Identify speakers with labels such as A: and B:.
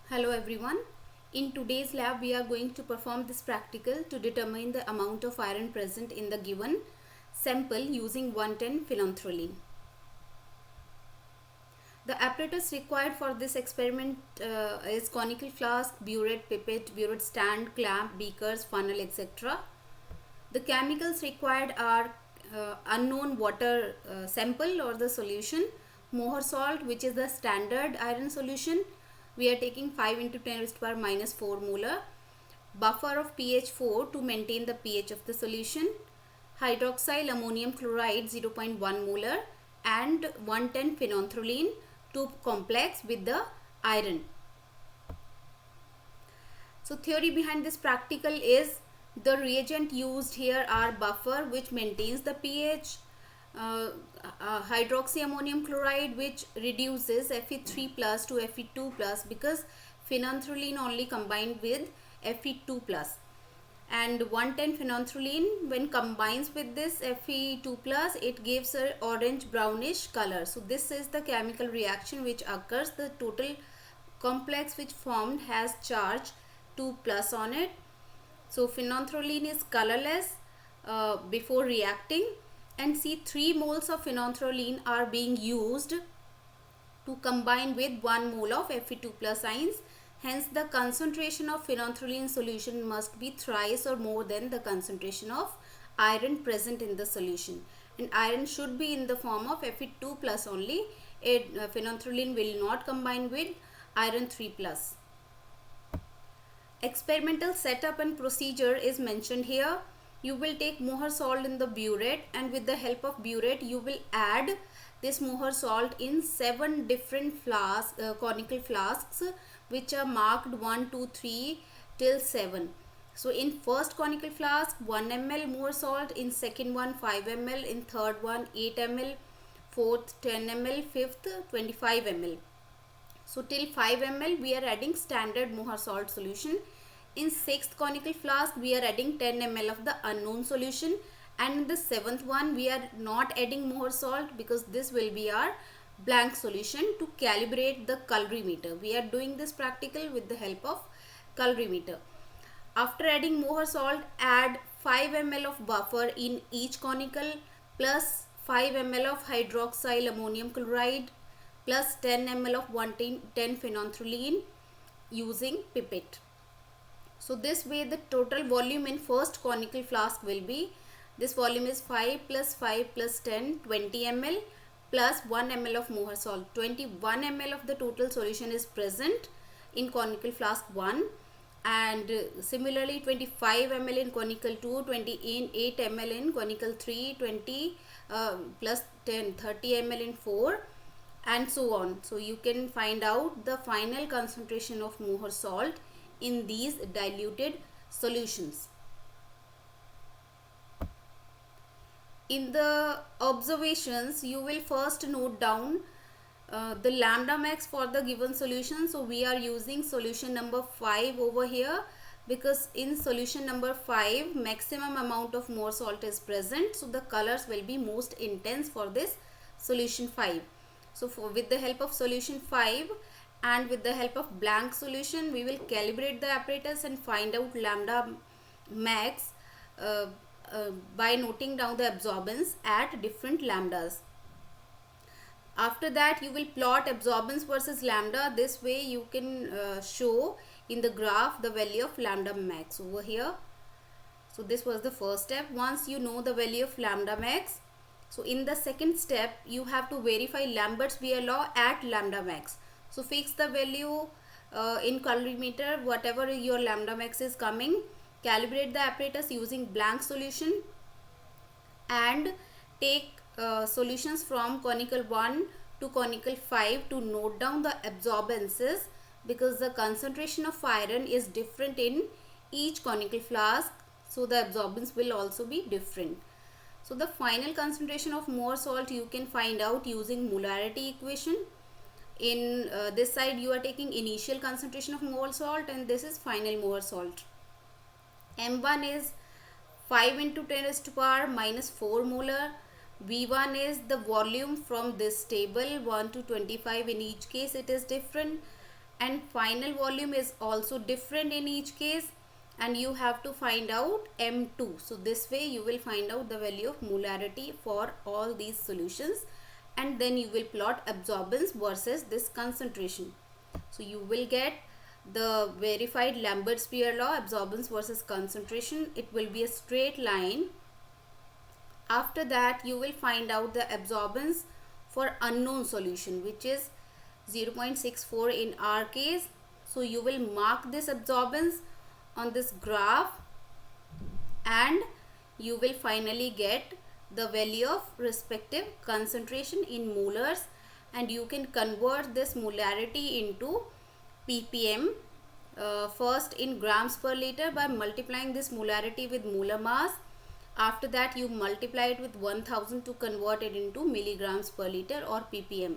A: Hello everyone. In today's lab we are going to perform this practical to determine the amount of iron present in the given sample using 110 phenanthrene. The apparatus required for this experiment is conical flask, burette, pipette, burette stand, clamp, beakers, funnel, etc. The chemicals required are unknown water sample or the solution, Mohr salt, which is the standard iron solution. We are taking 5 into 10 raised to power minus 4 molar. Buffer of pH 4 to maintain the pH of the solution. Hydroxyl ammonium chloride 0.1 molar and 110 phenanthrene to complex with the iron. So theory behind this practical is the reagent used here are buffer which maintains the pH, hydroxyammonium chloride which reduces Fe3 plus to Fe2 plus because phenanthrene only combined with Fe2 plus, and 110 phenanthrene when combines with this Fe2 plus it gives a orange brownish color. So this is the chemical reaction which occurs. The total complex which formed has charge 2 plus on it. So phenanthrene is colorless before reacting, and see 3 moles of phenanthrene are being used to combine with 1 mole of Fe2 plus ions. Hence the concentration of phenanthrene solution must be thrice or more than the concentration of iron present in the solution, and iron should be in the form of Fe2 plus only. Phenanthrene will not combine with iron 3 plus. Experimental setup and procedure is mentioned here. You will take Mohr salt in the burette, and with the help of burette you will add this Mohr salt in 7 different flasks, conical flasks which are marked 1, 2, 3 till 7. So in first conical flask 1 ml Mohr salt, in second one 5 ml, in third one 8 ml, fourth 10 ml, fifth 25 ml. So till 5 ml we are adding standard Mohr salt solution. In 6th conical flask we are adding 10 ml of the unknown solution, and in the 7th one we are not adding Mohr salt because this will be our blank solution to calibrate the colorimeter. We are doing this practical with the help of colorimeter. After adding Mohr salt, add 5 ml of buffer in each conical plus 5 ml of hydroxyl ammonium chloride plus 10 ml of 110 phenanthrene using pipette. So this way the total volume in first conical flask will be, this volume is 5 plus 5 plus 10, 20 ml plus 1 ml of Mohr salt. 21 ml of the total solution is present in conical flask 1, and similarly 25 ml in conical 2, 28 ml in conical 3, 20 plus 10, 30 ml in 4, and so on. So you can find out the final concentration of Mohr salt in these diluted solutions. In the observations you will first note down the lambda max for the given solution. So we are using solution number 5 over here because in solution number 5 maximum amount of Mohr salt is present, so the colors will be most intense for this solution 5. So with the help of solution 5 and with the help of blank solution we will calibrate the apparatus and find out lambda max by noting down the absorbance at different lambdas. After that you will plot absorbance versus lambda. This way you can show in the graph the value of lambda max over here. So this was the first step. Once you know the value of lambda max, so in the second step you have to verify Lambert's Beer law at lambda max. So fix the value in colorimeter whatever your lambda max is coming, calibrate the apparatus using blank solution, and take solutions from conical 1 to conical 5 to note down the absorbances because the concentration of iron is different in each conical flask, so the absorbance will also be different. So the final concentration of Mohr salt you can find out using molarity equation. In this side you are taking initial concentration of Mohr salt and this is final Mohr salt. M1 is 5 into 10 raised to power minus 4 molar. V1 is the volume from this table 1 to 25, in each case it is different. and final volume is also different in each case, and you have to find out M2. So this way you will find out the value of molarity for all these solutions, and then you will plot absorbance versus this concentration. So you will get the verified Lambert-Spear law, absorbance versus concentration. It will be a straight line. After that you will find out the absorbance for unknown solution, which is 0.64 in our case. So you will mark this absorbance on this graph, and you will finally get the value of respective concentration in molars, and you can convert this molarity into ppm, first in grams per liter by multiplying this molarity with molar mass. After that you multiply it with 1000 to convert it into milligrams per liter or ppm.